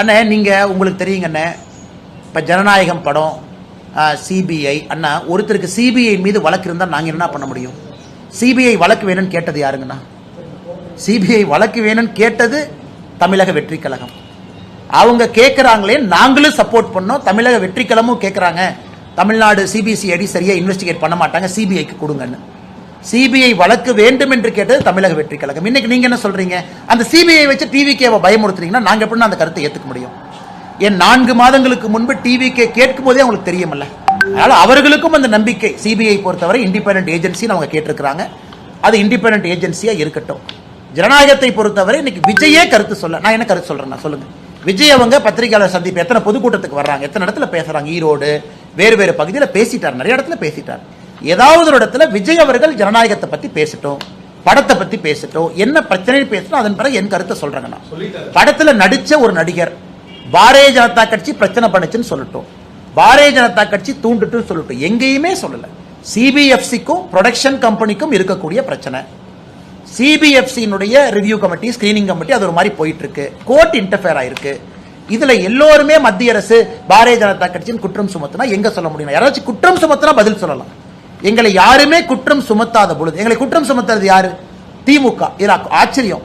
அண்ணே நீங்க உங்களுக்கு தெரியுங்க அண்ணே, இப்ப ஜனநாயகம் படம், சிபிஐ அண்ணா, ஒருத்தருக்கு சிபிஐ மீது வழக்கு இருந்தா நாங்க என்ன பண்ண முடியும்? சிபிஐ வழக்கு வேணும்னு கேட்டது யாருங்கண்ணா? சிபிஐ வழக்கு வேணும்னு கேட்டது தமிழக வெற்றி கழகம். அவங்க கேட்கறாங்களே, நாங்களும் சப்போர்ட் பண்ணோம். தமிழக வெற்றி கழகமும் கேட்கறாங்க, தமிழ்நாடு சிபிசிஐடி சரியா இன்வெஸ்டிகேட் பண்ண மாட்டாங்க, சிபிஐக்கு கொடுங்கன்னு. சிபிஐ வழக்கு வேண்டும் என்று கேட்டது தமிழக வெற்றி கழகம். இன்னைக்கு நீங்க என்ன சொல்றீங்க? அந்த சிபிஐ வச்சு டிவிகேவை பயமுறுத்துறீங்கன்னா நாங்க எப்படி அந்த கருத்தை ஏத்துக்க முடியும்? ஏன் 4 மாதங்களுக்கு முன்பு டிவிகே கேட்கும் போதே அவங்களுக்கு தெரியுமல்ல. அதனால அவர்களுக்கும் அந்த நம்பிக்கை, சிபிஐ பொறுத்தவரை இண்டிபெண்டன்ட் ஏஜென்சி அவங்க கேட்டிருக்கிறாங்க, அது இண்டிபெண்டன்ட் ஏஜென்சியா இருக்கட்டும். ஜனநாயகத்தை பொறுத்தவரை இன்னைக்கு விஜயே கருத்து சொல்ல, நான் என்ன கருத்து சொல்றேன் சொல்லுங்க. விஜய் அவங்க பத்திரிகையாளர் சந்திப்பு எத்தனை பொதுக்கூட்டத்துக்கு வர்றாங்க, எத்தனை இடத்துல பேசுறாங்க, ஈரோடு வேறு வேறு பகுதியில் பேசிட்டார், நிறைய இடத்துல பேசிட்டார். ஏதாவது ஒரு இடத்துல விஜய் அவர்கள் ஜனநாயகத்தை பத்தி பேசட்டும், படத்தை பத்தி பேசட்டும், என்ன பிரச்சனை பேசணும், அதன் பிறகு என் கருத்தை சொல்றாங்க. படத்துல நடிச்ச ஒரு நடிகர் பாரதிய ஜனதா கட்சி பிரச்சனை பண்ணுச்சுன்னு சொல்லட்டும், பாரதிய ஜனதா கட்சி தூண்டுட்டு சொல்லட்டும், எங்கேயுமே சொல்லல. சிபிஎஃப்சிக்கும் ப்ரொடக்ஷன் கம்பெனிக்கும் இருக்கக்கூடிய பிரச்சனை, சிபிஎஃப்சியினுடைய ரிவ்யூ கமிட்டி, ஸ்கிரீனிங் கமிட்டி, அது ஒரு மாதிரி போயிட்டு இருக்கு, கோர்ட் இன்டர்ஃபியர் ஆயிருக்கு. இதுல எல்லோருமே மத்திய அரசு பாரதிய ஜனதா கட்சியின் குற்றம் சுமத்தினா எங்க சொல்ல முடியும்? யாராச்சும் குற்றம் சுமத்தினா பதில் சொல்லலாம். எங்களை யாருமே குற்றம் சுமத்தாத பொழுது, எங்களை குற்றம் சுமத்துறது யாரு? திமுக. ஆச்சரியம்,